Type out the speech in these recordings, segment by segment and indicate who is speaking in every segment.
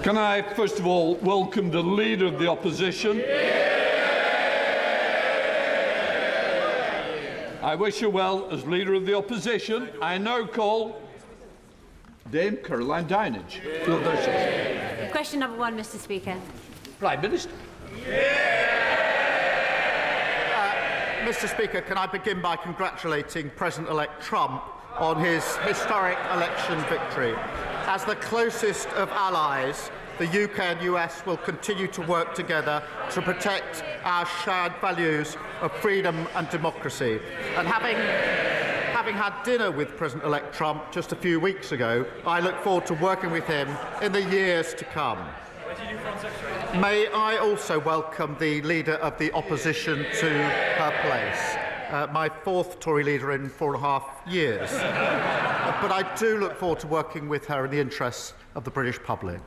Speaker 1: Can I, first of all, welcome the Leader of the Opposition? I wish her well as Leader of the Opposition. I now call Dame Caroline Dinenage.
Speaker 2: Question number 1, Mr. Speaker.
Speaker 1: Prime Minister.
Speaker 3: Mr. Speaker, can I begin by congratulating President-elect Trump on his historic election victory. As the closest of allies, the UK and US will continue to work together to protect our shared values of freedom and democracy. And having had dinner with President-elect Trump just a few weeks ago, I look forward to working with him in the years to come. May I also welcome the Leader of the Opposition to her place. My 4th Tory leader in 4.5 years. But I do look forward to working with her in the interests of the British public.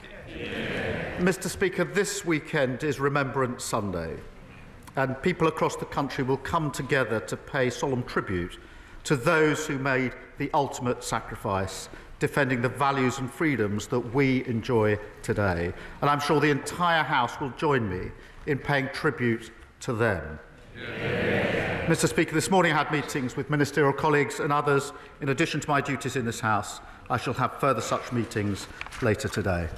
Speaker 3: Mr. Speaker, this weekend is Remembrance Sunday, and people across the country will come together to pay solemn tribute to those who made the ultimate sacrifice, defending the values and freedoms that we enjoy today. And I'm sure the entire House will join me in paying tribute to them. Mr. Speaker, this morning I had meetings with ministerial colleagues and others. In addition to my duties in this House, I shall have further such meetings later today.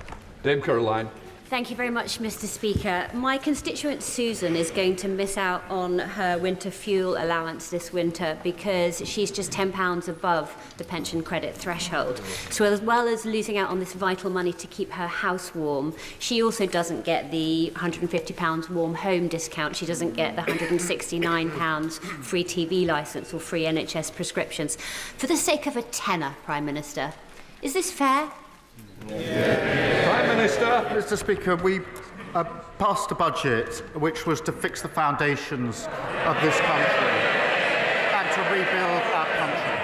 Speaker 1: Dame Caroline.
Speaker 2: Thank you very much, Mr. Speaker. My constituent Susan is going to miss out on her winter fuel allowance this winter because she's just £10 above the pension credit threshold. So as well as losing out on this vital money to keep her house warm, she also doesn't get the £150 warm home discount. She doesn't get the £169 free TV licence or free NHS prescriptions. For the sake of a tenner, Prime Minister, is this fair?
Speaker 1: Prime Minister.
Speaker 3: Mr. Speaker, we passed a budget which was to fix the foundations of this country and to rebuild our country.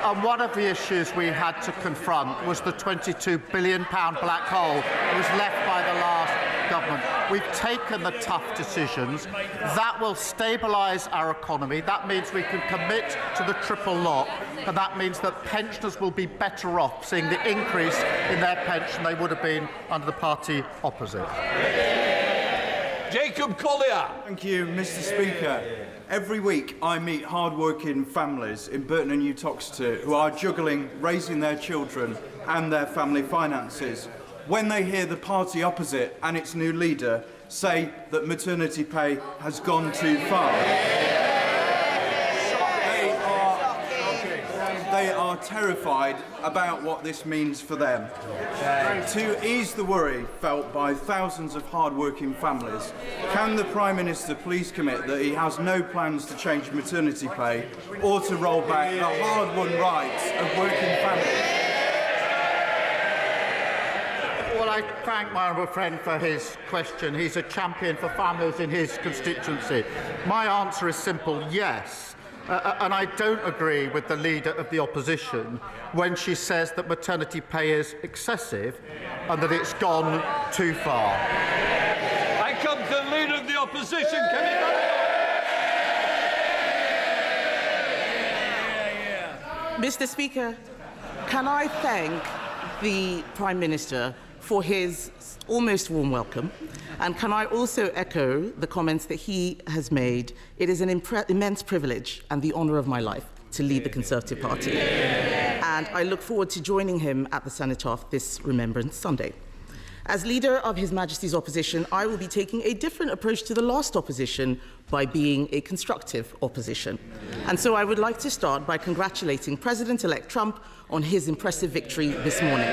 Speaker 3: And one of the issues we had to confront was the £22 billion black hole that was left by the last government. We've taken the tough decisions. That will stabilise our economy. That means we can commit to the triple lock, and that means that pensioners will be better off seeing the increase in their pension they would have been under the party opposite.
Speaker 1: Jacob Collier.
Speaker 4: Thank you, Mr. Speaker. Every week I meet hard-working families in Burton and Uttoxeter who are juggling raising their children and their family finances when they hear the party opposite and its new leader say that maternity pay has gone too far. They are terrified about what this means for them. To ease the worry felt by thousands of hard-working families, can the Prime Minister please commit that he has no plans to change maternity pay or to roll back the hard-won rights of working families?
Speaker 3: Well, I thank my honourable friend for his question. He's a champion for families in his constituency. My answer is simple: yes. And I don't agree with the Leader of the Opposition when she says that maternity pay is excessive and that it's gone too far.
Speaker 1: I come to the Leader of the Opposition.
Speaker 5: Mr. Speaker, can I thank the Prime Minister for his almost warm welcome, and can I also echo the comments that he has made. It is an immense privilege and the honour of my life to lead the Conservative Party, and I look forward to joining him at the Cenotaph this Remembrance Sunday. As Leader of His Majesty's Opposition, I will be taking a different approach to the last opposition by being a constructive opposition. And so I would like to start by congratulating President-elect Trump on his impressive victory this morning.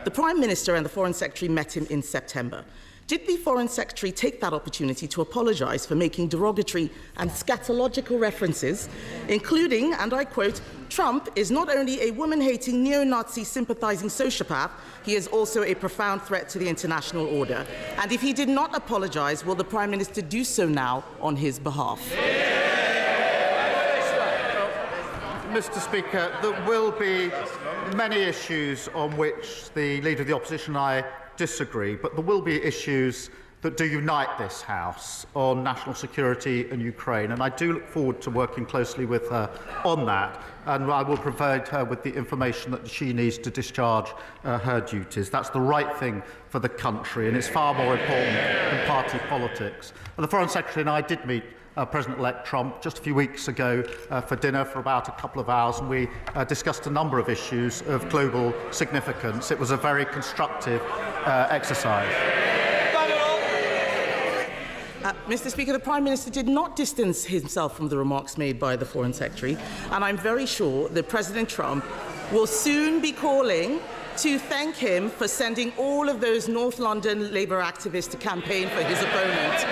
Speaker 5: The Prime Minister and the Foreign Secretary met him in September. Did the Foreign Secretary take that opportunity to apologise for making derogatory and scatological references, including, and I quote, "Trump is not only a woman-hating, neo-Nazi sympathising sociopath, he is also a profound threat to the international order"? And if he did not apologise, will the Prime Minister do so now on his behalf?
Speaker 3: Mr. Speaker, there will be many issues on which the Leader of the Opposition and I disagree, but there will be issues that do unite this House on national security and Ukraine, and I do look forward to working closely with her on that, and I will provide her with the information that she needs to discharge her duties. That's the right thing for the country, and it's far more important than party politics. And the Foreign Secretary and I did meet President-elect Trump just a few weeks ago for dinner for about a couple of hours, and we discussed a number of issues of global significance. It was a very constructive exercise.
Speaker 5: Mr. Speaker, the Prime Minister did not distance himself from the remarks made by the Foreign Secretary, and I'm very sure that President Trump will soon be calling to thank him for sending all of those North London Labour activists to campaign for his opponent.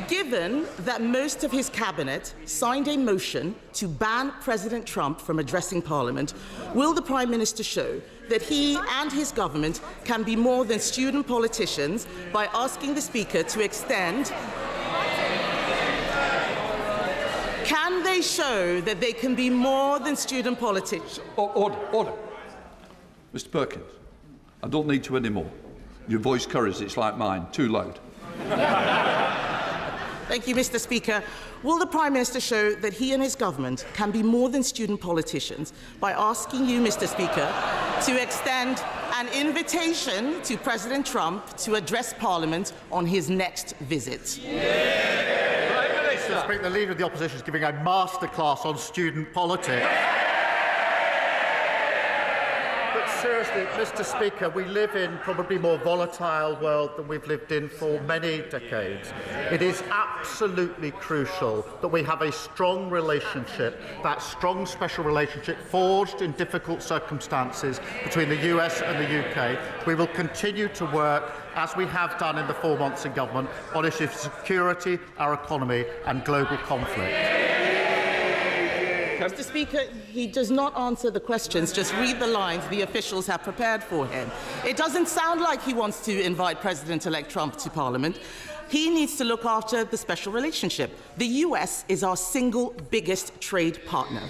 Speaker 5: Given that most of his cabinet signed a motion to ban President Trump from addressing Parliament, will the Prime Minister show that he and his government can be more than student politicians by asking the Speaker to extend? Can they show that they can be more than student politicians?
Speaker 1: Order. Mr. Perkins, I don't need to anymore. Your voice curries, it's like mine, too loud.
Speaker 5: Thank you, Mr. Speaker. Will the Prime Minister show that he and his government can be more than student politicians by asking you, Mr. Speaker, to extend an invitation to President Trump to address Parliament on his next visit?
Speaker 1: Prime Minister.
Speaker 3: Mr. Speaker, the Leader of the Opposition is giving a masterclass on student politics. Seriously, Mr. Speaker, we live in probably a more volatile world than we've lived in for many decades. It is absolutely crucial that we have a strong relationship, that strong special relationship forged in difficult circumstances between the US and the UK. We will continue to work, as we have done in the 4 months in government, on issues of security, our economy and global conflict.
Speaker 5: Mr. Speaker, he does not answer the questions, just read the lines the officials have prepared for him. It doesn't sound like he wants to invite President-elect Trump to Parliament. He needs to look after the special relationship. The US is our single biggest trade partner.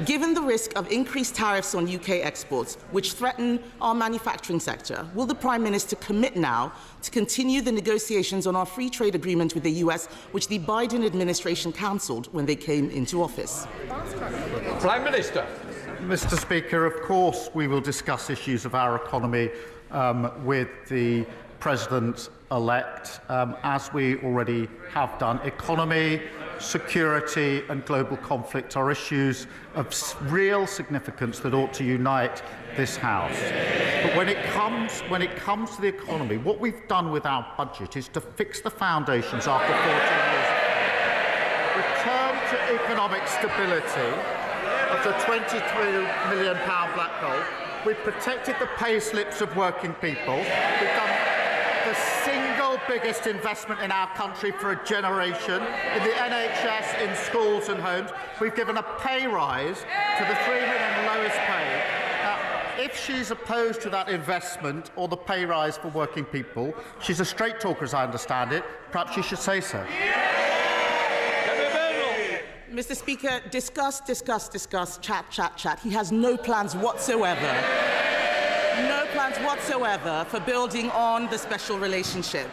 Speaker 5: Given the risk of increased tariffs on UK exports, which threaten our manufacturing sector, will the Prime Minister commit now to continue the negotiations on our free trade agreement with the US, which the Biden administration cancelled when they came into office?
Speaker 1: Prime Minister.
Speaker 3: Mr. Speaker, of course we will discuss issues of our economy with the President-elect, as we already have done. Economy, security and global conflict are issues of real significance that ought to unite this House. But when it comes to the economy, what we've done with our budget is to fix the foundations after 14 years of return to economic stability after a £23 million black hole. We've protected the pay slips of working people. We've done the single biggest investment in our country for a generation in the NHS, in schools and homes. We've given a pay rise to the 3 million lowest paid. If she's opposed to that investment or the pay rise for working people, she's a straight talker as I understand it, perhaps she should say so.
Speaker 5: Mr. Speaker, discuss, chat. He has no plans whatsoever. No plans whatsoever for building on the special relationship.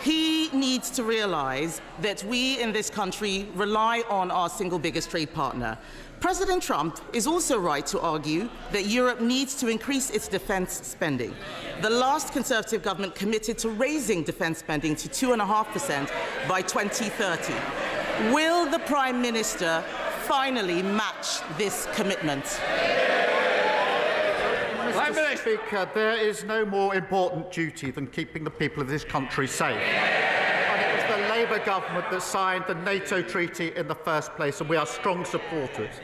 Speaker 5: He needs to realise that we in this country rely on our single biggest trade partner. President Trump is also right to argue that Europe needs to increase its defence spending. The last Conservative government committed to raising defence spending to 2.5% by 2030. Will the Prime Minister finally match this commitment?
Speaker 3: Mr. Speaker, there is no more important duty than keeping the people of this country safe. And it was the Labour government that signed the NATO treaty in the first place, and we are strong supporters.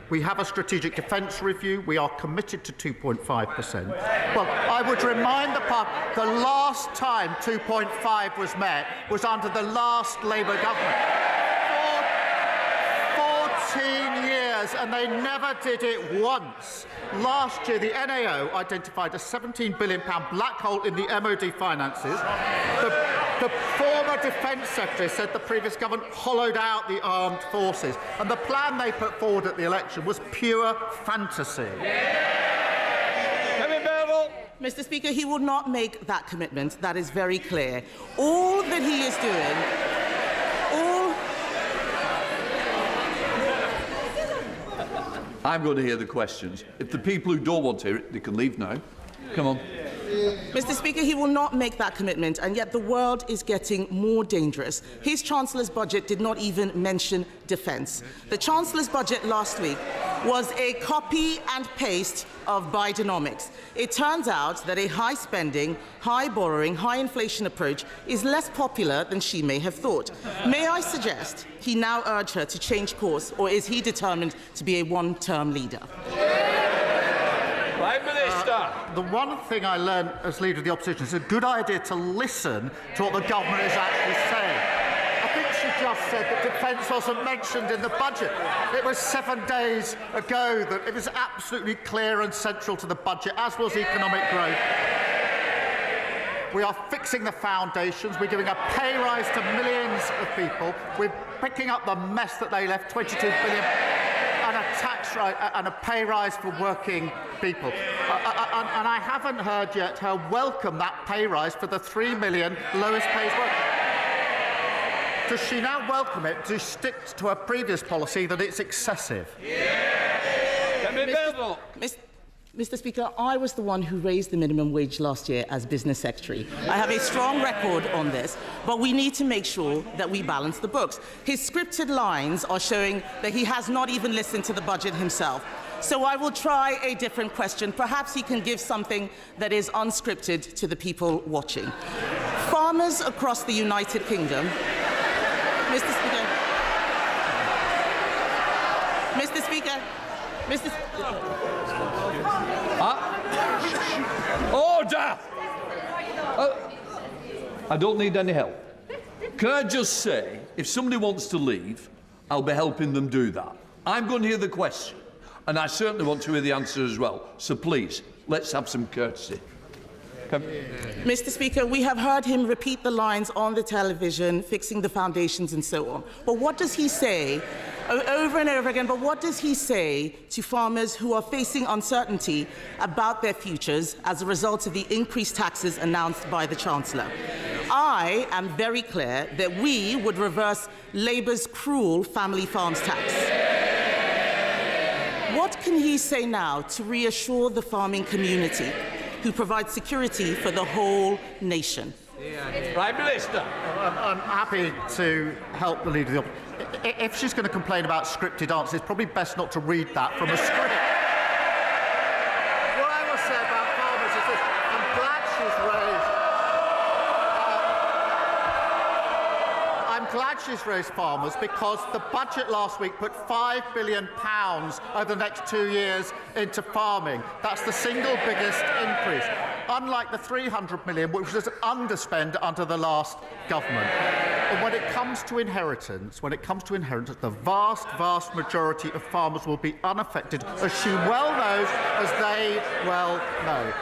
Speaker 3: We have a strategic defence review. We are committed to 2.5%. Well, I would remind the last time 2.5 was met was under the last Labour government. 14 years, and they never did it once. Last year, the NAO identified a £17 billion black hole in the MOD finances. The former Defence Secretary said the previous government hollowed out the armed forces, and the plan they put forward at the election was pure fantasy.
Speaker 5: Mr. Speaker, he will not make that commitment. That is very clear. All that he is doing,
Speaker 1: I'm going to hear the questions. If the people who don't want to hear it, they can leave now. Come on.
Speaker 5: Mr. Speaker, he will not make that commitment, and yet the world is getting more dangerous. His Chancellor's budget did not even mention defence. The Chancellor's budget last week was a copy and paste of Bidenomics. It turns out that a high spending, high borrowing, high inflation approach is less popular than she may have thought. May I suggest he now urge her to change course, or is he determined to be a one-term leader?
Speaker 1: Prime Minister.
Speaker 3: The one thing I learned as Leader of the Opposition is it's a good idea to listen to what the government is actually saying. I think she just said that defence wasn't mentioned in the budget. It was 7 days ago that it was absolutely clear and central to the budget, as was economic growth. We are fixing the foundations. We're giving a pay rise to millions of people. We're picking up the mess that they left, 22 billion, and a tax rise and a pay rise for working people. And I haven't heard yet her welcome that pay rise for the 3 million lowest paid workers. Does she now welcome it? Does she stick to her previous policy that it's excessive?
Speaker 5: Mr. Speaker, I was the one who raised the minimum wage last year as Business Secretary. I have a strong record on this, but we need to make sure that we balance the books. His scripted lines are showing that he has not even listened to the budget himself. So I will try a different question. Perhaps he can give something that is unscripted to the people watching. Farmers across the United Kingdom... Mr. Speaker. Mr. Speaker. Mr.
Speaker 1: Order! I don't need any help. Can I just say, if somebody wants to leave, I'll be helping them do that. I'm going to hear the question, and I certainly want to hear the answer as well. So please, let's have some courtesy.
Speaker 5: Mr. Speaker, we have heard him repeat the lines on the television, fixing the foundations and so on. But what does he say, over and over again, but what does he say to farmers who are facing uncertainty about their futures as a result of the increased taxes announced by the Chancellor? I am very clear that we would reverse Labour's cruel family farms tax. What can he say now to reassure the farming community, who provide security for the whole nation?
Speaker 1: Prime Minister.
Speaker 3: I'm happy to help the Leader of the Opposition. If she's going to complain about scripted answers, it's probably best not to read that from a script. What I will say about farmers is this. I'm glad she's raised farmers, because the budget last week put £5 billion over the next 2 years into farming. That's the single biggest increase, unlike the £300 million, which was underspent under the last government. And when it comes to inheritance, the vast majority of farmers will be unaffected, as she well knows, as they well know.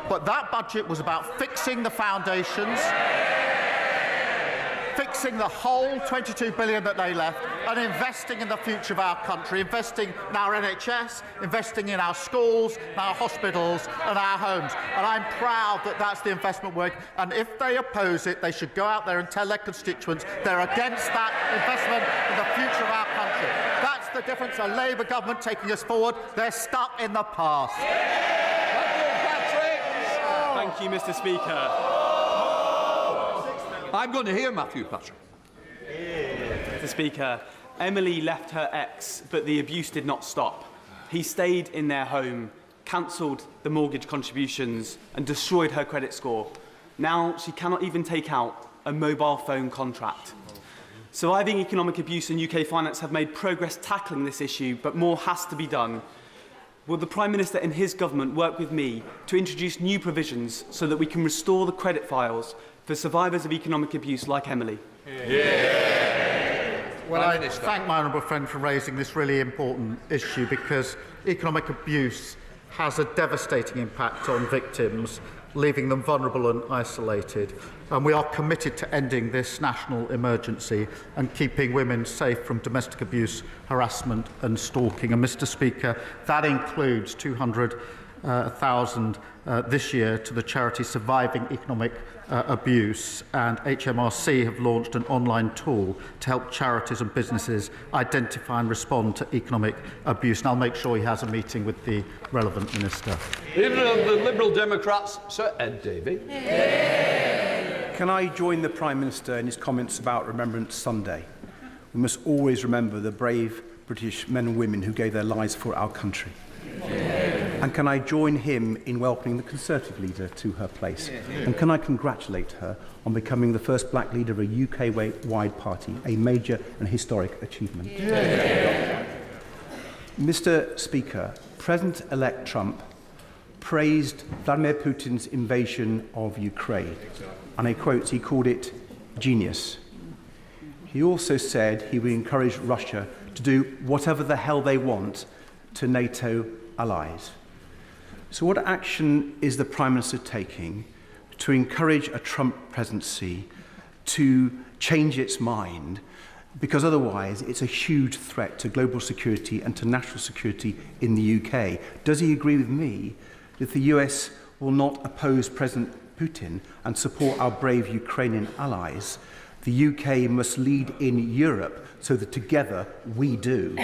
Speaker 3: But that budget was about fixing the foundations, fixing the whole 22 billion that they left, and investing in the future of our country, investing in our NHS, investing in our schools, our hospitals and our homes. And I'm proud that that's the investment work. And if they oppose it, they should go out there and tell their constituents they're against that investment in the future of our country. That's the difference. A Labour government taking us forward. They're stuck in the past.
Speaker 6: Thank you, Mr. Speaker.
Speaker 1: I'm going to hear Matthew Patrick.
Speaker 6: Mr. Speaker, Emily left her ex, but the abuse did not stop. He stayed in their home, cancelled the mortgage contributions and destroyed her credit score. Now she cannot even take out a mobile phone contract. Surviving economic abuse and UK finance have made progress tackling this issue, but more has to be done. Will the Prime Minister and his government work with me to introduce new provisions so that we can restore the credit files for survivors of economic abuse like Emily?
Speaker 3: Well, I thank my honourable friend for raising this really important issue, because economic abuse has a devastating impact on victims, leaving them vulnerable and isolated. And we are committed to ending this national emergency and keeping women safe from domestic abuse, harassment and stalking. And, Mr. Speaker, that includes £200 1,000 this year to the charity Surviving Economic Abuse, and HMRC have launched an online tool to help charities and businesses identify and respond to economic abuse. And I'll make sure he has a meeting with the relevant minister.
Speaker 1: Leader of the Liberal Democrats, Sir Ed Davey.
Speaker 7: Can I join the Prime Minister in his comments about Remembrance Sunday? We must always remember the brave British men and women who gave their lives for our country. And can I join him in welcoming the Conservative leader to her place? And can I congratulate her on becoming the first black leader of a UK-wide party, a major and historic achievement? Mr. Speaker, President-elect Trump praised Vladimir Putin's invasion of Ukraine, and I quote, he called it genius. He also said he would encourage Russia to do whatever the hell they want to NATO allies. So what action is the Prime Minister taking to encourage a Trump presidency to change its mind? Because otherwise it's a huge threat to global security and to national security in the UK. Does he agree with me that the US will not oppose President Putin and support our brave Ukrainian allies? The UK must lead in Europe so that together we do.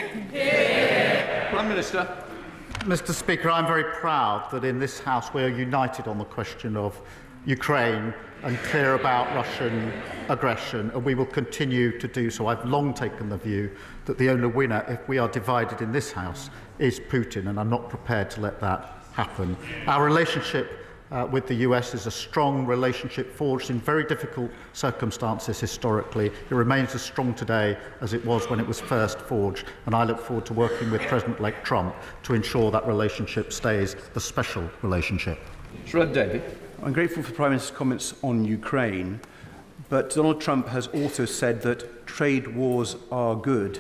Speaker 1: Prime Minister.
Speaker 3: Mr. Speaker, I'm very proud that in this House we are united on the question of Ukraine and clear about Russian aggression, and we will continue to do so. I've long taken the view that the only winner, if we are divided in this House, is Putin, and I'm not prepared to let that happen. Our relationship with the US is a strong relationship forged in very difficult circumstances historically. It remains as strong today as it was when it was first forged, and I look forward to working with President-elect Trump to ensure that relationship stays the special relationship.
Speaker 1: Sir Ed Davey.
Speaker 7: I'm grateful for the Prime Minister's comments on Ukraine, but Donald Trump has also said that trade wars are good.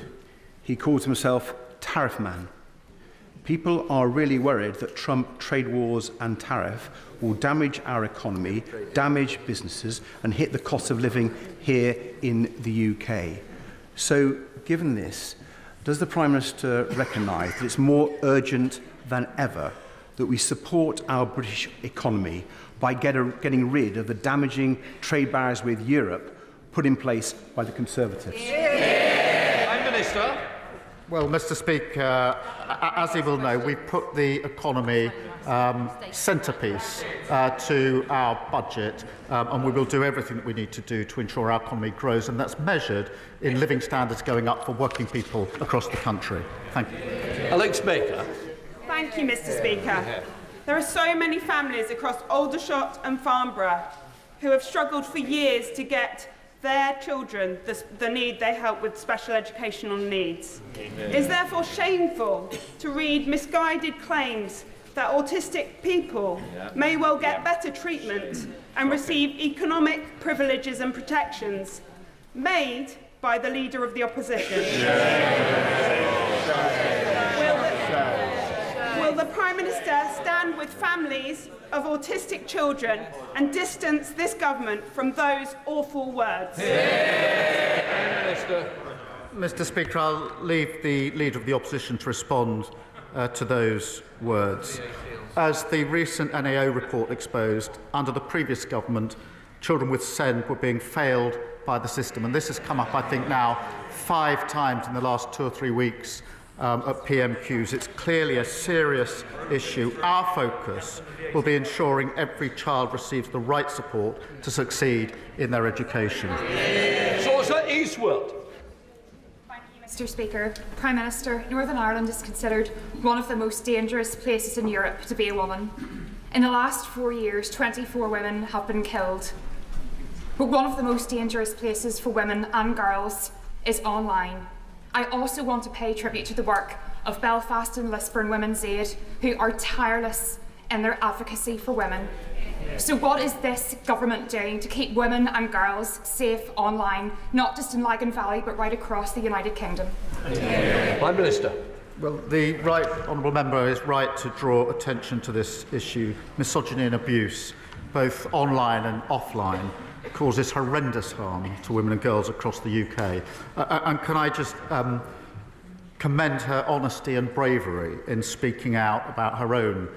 Speaker 7: He calls himself tariff man. People are really worried that Trump trade wars and tariff will damage our economy, damage businesses, and hit the cost of living here in the UK. So, given this, does the Prime Minister recognise that it's more urgent than ever that we support our British economy by getting rid of the damaging trade barriers with Europe put in place by the Conservatives?
Speaker 1: Prime Minister.
Speaker 3: Well, Mr. Speaker, as he will know, we've put the economy centrepiece to our budget, and we will do everything that we need to do to ensure our economy grows, and that's measured in living standards going up for working people across the country. Thank you.
Speaker 1: Alex Baker.
Speaker 8: Thank you, Mr. Speaker. There are so many families across Aldershot and Farnborough who have struggled for years to get their children the need they help with special educational needs. It is therefore shameful to read misguided claims that autistic people may well get better treatment and receive economic privileges and protections made by the Leader of the Opposition. Will the Prime Minister stand with families of autistic children and distance this government from those awful words?
Speaker 3: Mr. Speaker, I'll leave the Leader of the Opposition to respond to those words. As the recent NAO report exposed, under the previous government, children with SEND were being failed by the system, and this has come up, I think, now 5 times in the last 2 or 3 weeks at PMQs. It's clearly a serious issue. Our focus will be ensuring every child receives the right support to succeed in their education.
Speaker 1: So is that Eastwood?
Speaker 9: Mr. Speaker, Prime Minister, Northern Ireland is considered one of the most dangerous places in Europe to be a woman. In the last 4 years, 24 women have been killed. But one of the most dangerous places for women and girls is online. I also want to pay tribute to the work of Belfast and Lisburn Women's Aid, who are tireless in their advocacy for women. So what is this government doing to keep women and girls safe online, not just in Lagan Valley, but right across the United Kingdom?
Speaker 1: Prime Minister.
Speaker 3: Well, the right honourable member is right to draw attention to this issue. Misogyny and abuse, both online and offline, causes horrendous harm to women and girls across the UK. And can I just commend her honesty and bravery in speaking out about her own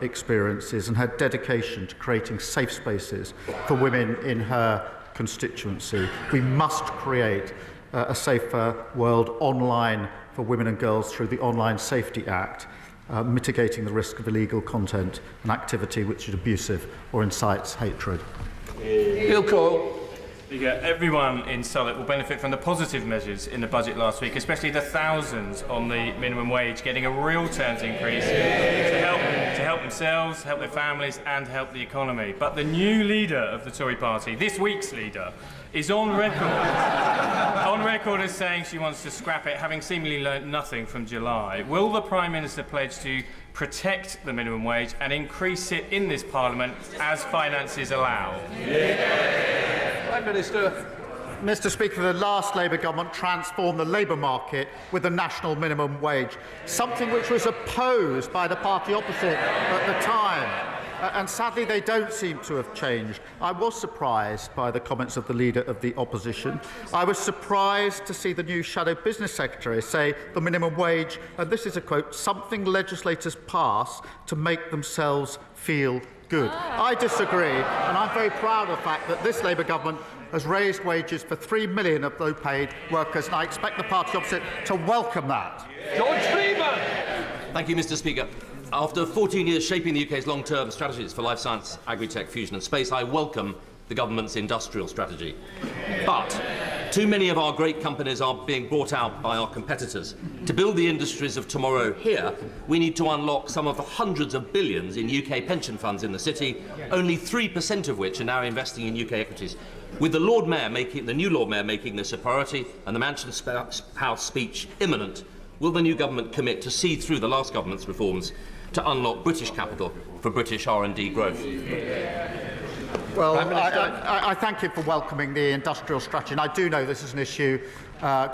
Speaker 3: experiences and her dedication to creating safe spaces for women in her constituency. We must create a safer world online for women and girls through the Online Safety Act, mitigating the risk of illegal content and activity which is abusive or incites hatred.
Speaker 1: Bill Coyle.
Speaker 10: Everyone in Southwark will benefit from the positive measures in the budget last week, especially the thousands on the minimum wage getting a real terms increase to help themselves, help their families and help the economy. But the new leader of the Tory party, this week's leader, is on record as saying she wants to scrap it, having seemingly learnt nothing from July. Will the Prime Minister pledge to protect the minimum wage and increase it in this Parliament as finances allow?
Speaker 1: Prime Minister.
Speaker 3: Mr. Speaker, the last Labour government transformed the labour market with the national minimum wage, something which was opposed by the party opposite at the time. And sadly, they don't seem to have changed. I was surprised by the comments of the Leader of the Opposition. I was surprised to see the new Shadow Business Secretary say the minimum wage, and this is a quote, something legislators pass to make themselves feel good. I disagree, and I'm very proud of the fact that this Labour government has raised wages for 3 million of low-paid workers, and I expect the party opposite to welcome that.
Speaker 1: George Freeman.
Speaker 11: Thank you, Mr. Speaker. After 14 years shaping the UK's long-term strategies for life science, agri-tech, fusion and space, I welcome the government's industrial strategy. But too many of our great companies are being bought out by our competitors. To build the industries of tomorrow here, we need to unlock some of the hundreds of billions in UK pension funds in the city, only 3% of which are now investing in UK equities. With the new Lord Mayor making this a priority and the Mansion House speech imminent, will the new government commit to see through the last government's reforms to unlock British capital for British R&D growth?
Speaker 3: Well, I thank him for welcoming the industrial strategy, and I do know this is an issue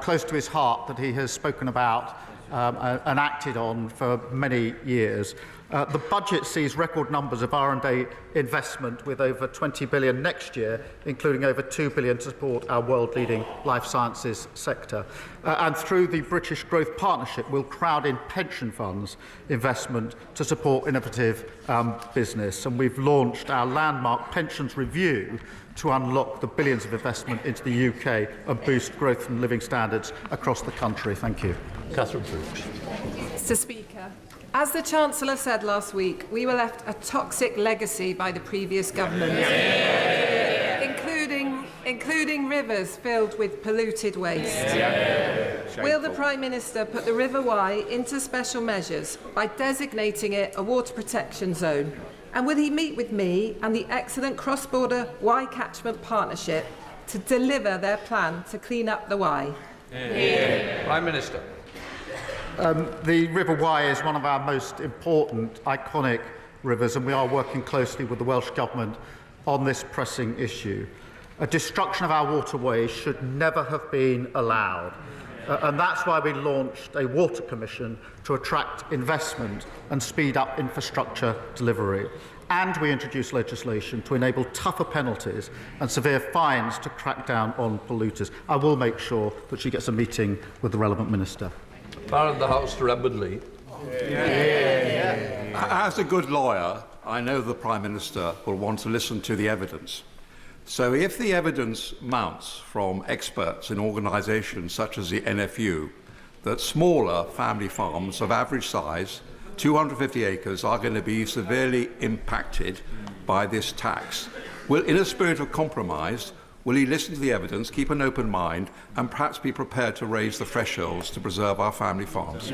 Speaker 3: close to his heart that he has spoken about and acted on for many years. The budget sees record numbers of R&D investment with over 20 billion next year, including over 2 billion to support our world-leading life sciences sector. And through the British Growth Partnership, we'll crowd in pension funds investment to support innovative business. And we've launched our landmark pensions review to unlock the billions of investment into the UK and boost growth and living standards across the country. Thank you.
Speaker 1: Catherine Brooks.
Speaker 12: Mr. Speaker, as the Chancellor said last week, we were left a toxic legacy by the previous government, including rivers filled with polluted waste. Will the Prime Minister put the River Wye into special measures by designating it a water protection zone? And will he meet with me and the excellent cross-border Wye Catchment Partnership to deliver their plan to clean up the Wye?
Speaker 1: Prime Minister.
Speaker 3: The River Wye is one of our most important, iconic rivers, and we are working closely with the Welsh Government on this pressing issue. A destruction of our waterways should never have been allowed, and that's why we launched a Water Commission to attract investment and speed up infrastructure delivery. And we introduced legislation to enable tougher penalties and severe fines to crack down on polluters. I will make sure that she gets a meeting with the relevant minister.
Speaker 1: Power of the House to Lee.
Speaker 13: As a good lawyer, I know the Prime Minister will want to listen to the evidence. So if the evidence mounts from experts in organisations such as the NFU that smaller family farms of average size, 250 acres, are going to be severely impacted by this tax, will, in a spirit of compromise, will he listen to the evidence, keep an open mind, and perhaps be prepared to raise the thresholds to preserve our family farms?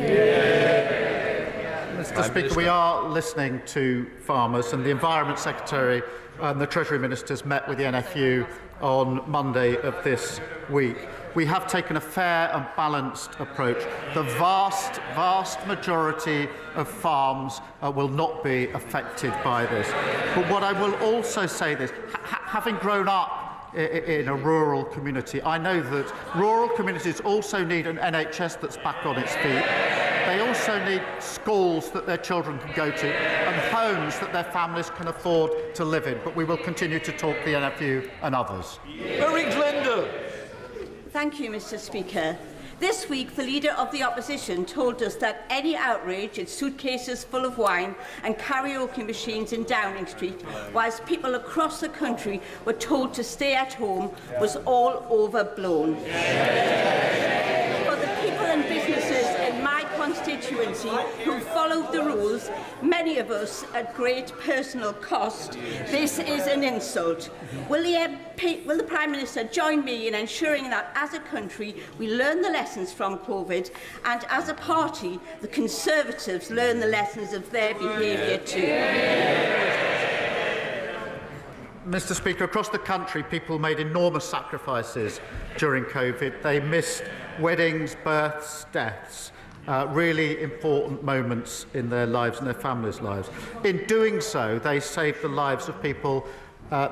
Speaker 3: Mr. Speaker, we are listening to farmers, and the Environment Secretary and the Treasury Ministers met with the NFU on Monday of this week. We have taken a fair and balanced approach. The vast majority of farms will not be affected by this. But what I will also say this, having grown up in a rural community, I know that rural communities also need an NHS that's back on its feet. They also need schools that their children can go to and homes that their families can afford to live in. But we will continue to talk to the NFU and others.
Speaker 1: Mary Glenda.
Speaker 14: Thank you, Mr. Speaker. This week, the Leader of the Opposition told us that any outrage at suitcases full of wine and karaoke machines in Downing Street, whilst people across the country were told to stay at home, was all overblown. For the people and businesses in my constituency who followed the rules, many of us at great personal cost, this is an insult. Will the Prime Minister join me in ensuring that as a country we learn the lessons from COVID, and as a party the Conservatives learn the lessons of their behaviour too?
Speaker 3: Mr. Speaker, across the country, people made enormous sacrifices during COVID. They missed weddings, births, deaths, really important moments in their lives and their families' lives. In doing so, they saved the lives of people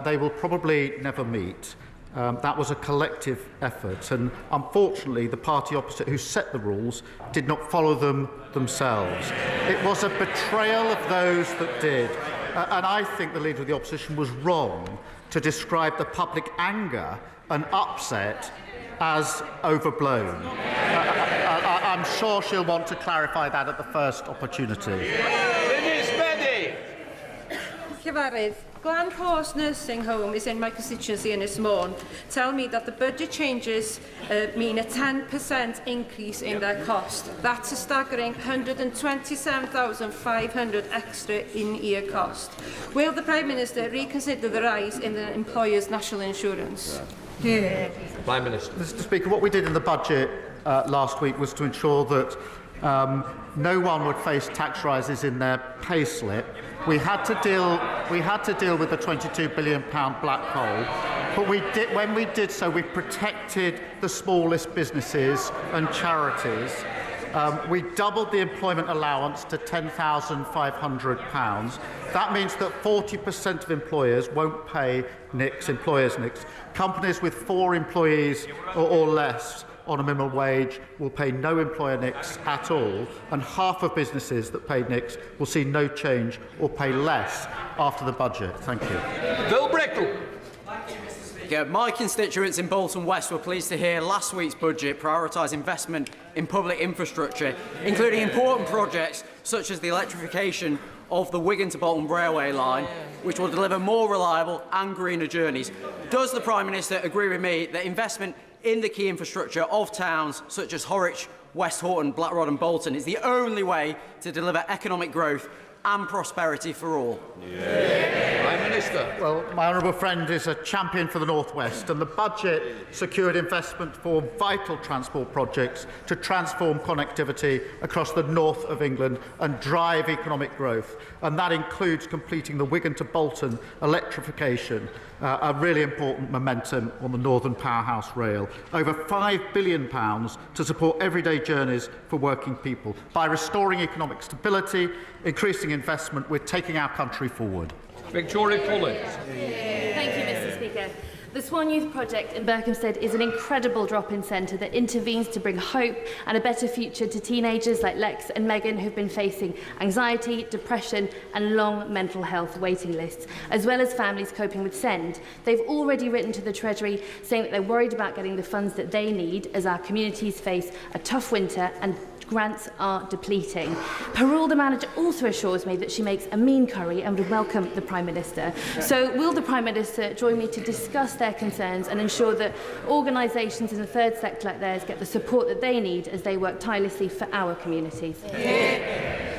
Speaker 3: they will probably never meet. That was a collective effort, and unfortunately, the party opposite who set the rules did not follow them themselves. It was a betrayal of those that did. And I think the Leader of the Opposition was wrong to describe the public anger and upset as overblown. I'm sure she'll want to clarify that at the first opportunity.
Speaker 12: Cyfarwydd, Glen Horse Nursing Home is in my constituency in Ysmôn. Tell me that the budget changes mean a 10% increase in their cost. That's a staggering £127,500 extra in-year cost. Will the Prime Minister reconsider the rise in the employer's national insurance?
Speaker 11: Prime Minister.
Speaker 3: Mr. Speaker, what we did in the budget last week was to ensure that no one would face tax rises in their pay slip. We had to deal with the £22 billion black hole, but when we did so, we protected the smallest businesses and charities. We doubled the employment allowance to £10,500. That means that 40% of employers won't pay employers' NICs. Companies with 4 employees or less on a minimum wage will pay no employer NICs at all, and half of businesses that pay NICs will see no change or pay less after the budget. Thank you.
Speaker 11: Bill Brickle.
Speaker 15: My constituents in Bolton West were pleased to hear last week's budget prioritise investment in public infrastructure, including important projects such as the electrification of the Wigan to Bolton railway line, which will deliver more reliable and greener journeys. Does the Prime Minister agree with me that investment in the key infrastructure of towns such as Horwich, West Horton, Blackrod and Bolton is the only way to deliver economic growth and prosperity for all?
Speaker 11: Prime Minister.
Speaker 3: Well, my honourable friend is a champion for the North West, and the budget secured investment for vital transport projects to transform connectivity across the north of England and drive economic growth. And that includes completing the Wigan to Bolton electrification, a really important momentum on the Northern Powerhouse Rail. Over £5 billion to support everyday journeys for working people. By restoring economic stability, increasing investment, we're taking our country forward.
Speaker 11: Victoria Collins.
Speaker 2: Thank you, Mr. Speaker. The Swan Youth Project in Berkhamsted is an incredible drop-in centre that intervenes to bring hope and a better future to teenagers like Lex and Megan who've been facing anxiety, depression and long mental health waiting lists, as well as families coping with SEND. They've already written to the Treasury saying that they're worried about getting the funds that they need as our communities face a tough winter and grants are depleting. Parole, the manager, also assures me that she makes a mean curry and would welcome the Prime Minister. So will the Prime Minister join me to discuss their concerns and ensure that organisations in the third sector like theirs get the support that they need as they work tirelessly for our communities?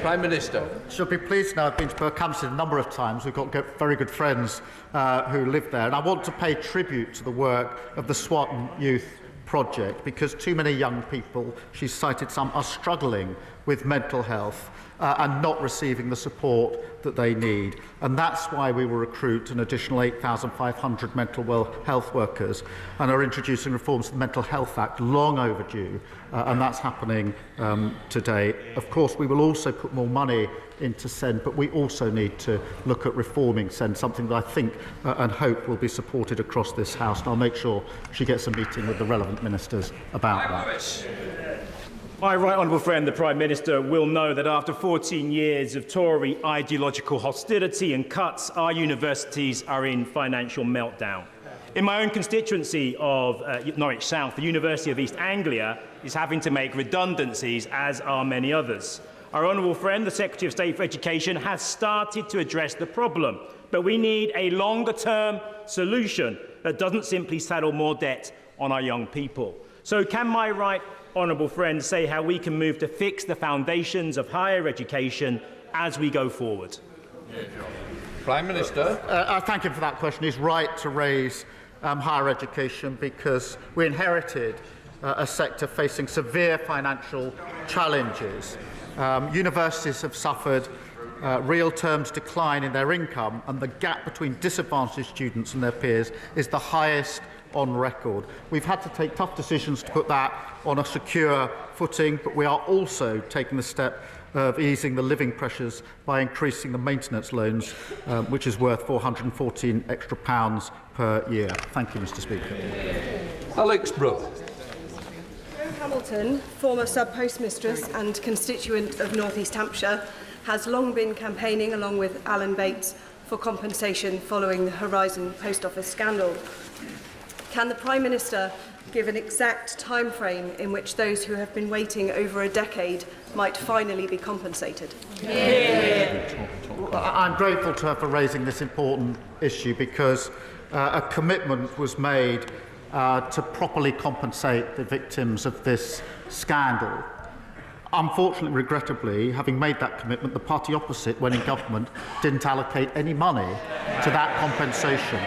Speaker 11: Prime Minister.
Speaker 3: She'll be pleased now. I've been to Berkhamsted a number of times. We've got very good friends who live there. And I want to pay tribute to the work of the Swan Youth Project, because too many young people, she's cited some, are struggling with mental health and not receiving the support that they need. And that's why we will recruit an additional 8,500 mental health workers and are introducing reforms to the Mental Health Act, long overdue, and that's happening today. Of course, we will also put more money into SEND, but we also need to look at reforming SEND, something that I think and hope will be supported across this House, and I'll make sure she gets a meeting with the relevant ministers about that.
Speaker 16: My right honourable friend, the Prime Minister, will know that after 14 years of Tory ideological hostility and cuts, our universities are in financial meltdown. In my own constituency of Norwich South, the University of East Anglia is having to make redundancies, as are many others. Our honourable friend, the Secretary of State for Education, has started to address the problem, but we need a longer-term solution that doesn't simply saddle more debt on our young people. So can my right honourable friend say how we can move to fix the foundations of higher education as we go forward?
Speaker 1: Prime Minister.
Speaker 3: I thank him for that question. He's right to raise higher education because we inherited a sector facing severe financial challenges. Universities have suffered real terms decline in their income, and the gap between disadvantaged students and their peers is the highest on record. We've had to take tough decisions to put that on a secure footing, but we are also taking the step of easing the living pressures by increasing the maintenance loans, which is worth £414 extra per year. Thank you, Mr. Speaker.
Speaker 1: Alex Brooke.
Speaker 17: Hamilton, former sub-postmistress and constituent of North East Hampshire, has long been campaigning, along with Alan Bates, for compensation following the Horizon Post Office scandal. Can the Prime Minister give an exact time frame in which those who have been waiting over a decade might finally be compensated?
Speaker 3: I'm grateful to her for raising this important issue because a commitment was made to properly compensate the victims of this scandal. Unfortunately, regrettably, having made that commitment, the party opposite, when in government, didn't allocate any money to that compensation.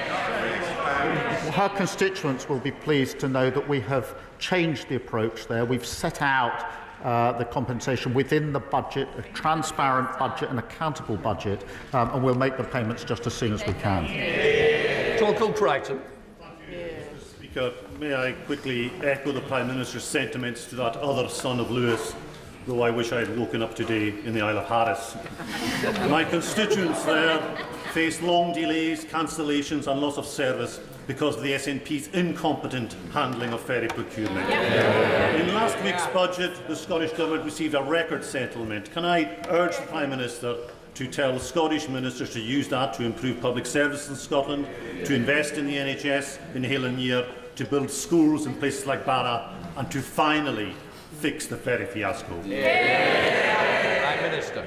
Speaker 3: Her constituents will be pleased to know that we have changed the approach there. We've set out the compensation within the budget, a transparent budget, an accountable budget, and we'll make the payments just as soon as we can.
Speaker 1: Torquil Crichton.
Speaker 18: Speaker, may I quickly echo the Prime Minister's sentiments to that other son of Lewis, though I wish I had woken up today in the Isle of Harris. My constituents there face long delays, cancellations and loss of service because of the SNP's incompetent handling of ferry procurement. In last week's budget, the Scottish Government received a record settlement. Can I urge the Prime Minister to tell Scottish ministers to use that to improve public service in Scotland, to invest in the NHS in Hill and Year, to build schools in places like Barra, and to finally fix the ferry fiasco?
Speaker 1: Prime Minister.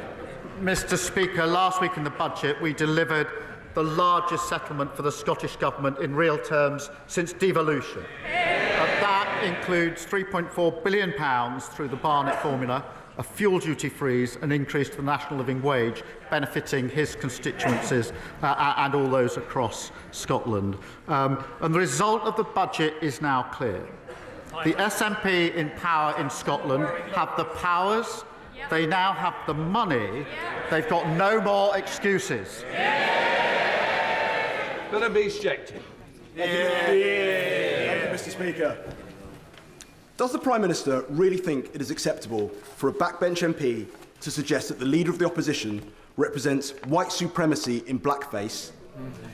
Speaker 3: Mr. Speaker, last week in the budget we delivered the largest settlement for the Scottish Government in real terms since devolution. That includes £3.4 billion through the Barnett formula, a fuel duty freeze, an increase to the national living wage, benefiting his constituencies and all those across Scotland. And the result of the budget is now clear. The SNP in power in Scotland have the powers, they now have the money, they've got no more excuses.
Speaker 1: Better be ejected.
Speaker 19: Thank you, Mr. Speaker. Does the Prime Minister really think it is acceptable for a backbench MP to suggest that the Leader of the Opposition represents white supremacy in blackface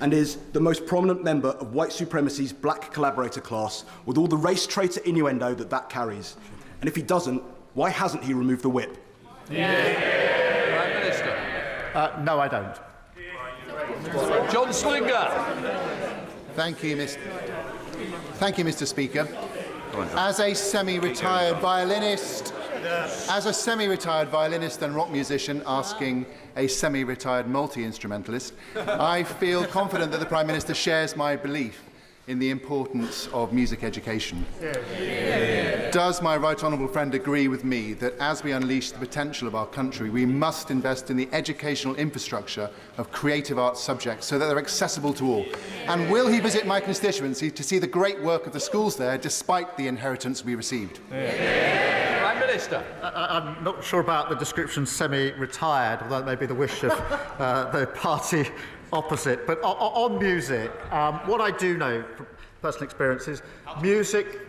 Speaker 19: and is the most prominent member of white supremacy's black collaborator class, with all the race traitor innuendo that carries? And if he doesn't, why hasn't he removed the whip?
Speaker 1: Prime Minister.
Speaker 3: No, I don't.
Speaker 1: John Slinger.
Speaker 20: Thank you, Mr. Speaker. As a semi-retired violinist and rock musician asking a semi-retired multi-instrumentalist, I feel confident that the Prime Minister shares my belief in the importance of music education. Does my right honourable friend agree with me that as we unleash the potential of our country, we must invest in the educational infrastructure of creative arts subjects so that they're accessible to all? And will he visit my constituency to see the great work of the schools there, despite the inheritance we received?
Speaker 1: Prime Minister.
Speaker 3: I'm not sure about the description semi-retired, although that may be the wish of the party opposite. But on music, what I do know from personal experience is music,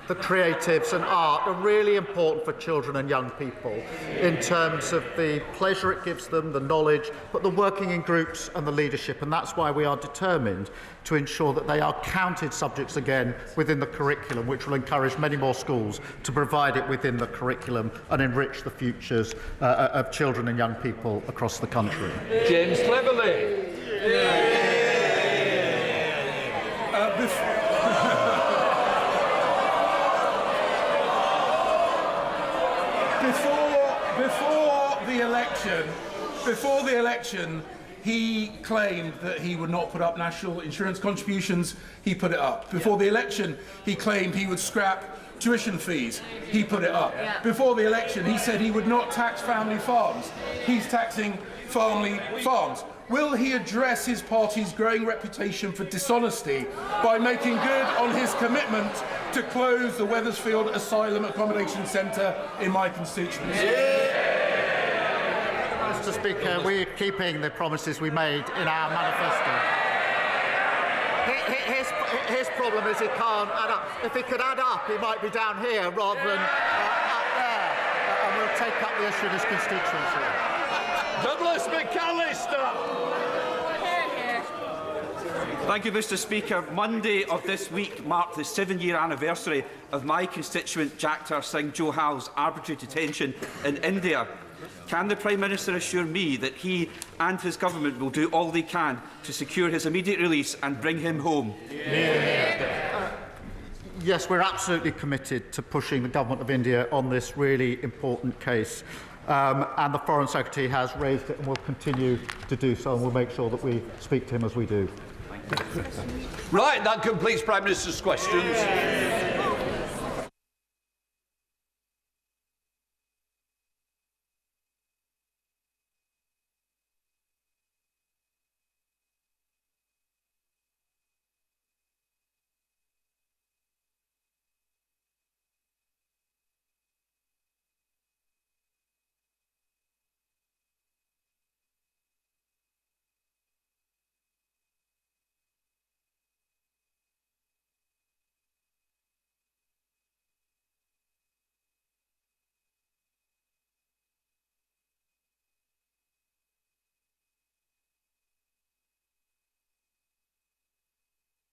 Speaker 3: the creatives and art are really important for children and young people in terms of the pleasure it gives them, the knowledge, but the working in groups and the leadership. And that's why we are determined to ensure that they are counted subjects again within the curriculum, which will encourage many more schools to provide it within the curriculum and enrich the futures of children and young people across the country.
Speaker 1: James Cleverly.
Speaker 21: the election, he claimed that he would not put up national insurance contributions. He put it up. Before the election, he claimed he would scrap tuition fees. He put it up. Before the election, he said he would not tax family farms. He's taxing family farms. Will he address his party's growing reputation for dishonesty by making good on his commitment to close the Wethersfield Asylum Accommodation Centre in my constituency?
Speaker 3: Mr. Speaker, we're keeping the promises we made in our manifesto. His problem is he can't add up. If he could add up, he might be down here rather than up there, and we'll take up the issue in his constituency.
Speaker 1: Douglas McAllister!
Speaker 22: Thank you, Mr. Speaker. Monday of this week marked the 7-year anniversary of my constituent Jacktar Singh Johal's arbitrary detention in India. Can the Prime Minister assure me that he and his government will do all they can to secure his immediate release and bring him home?
Speaker 3: Yes, we're absolutely committed to pushing the Government of India on this really important case. And the Foreign Secretary has raised it and will continue to do so, and we'll make sure that we speak to him as we do.
Speaker 1: Right, that completes Prime Minister's questions.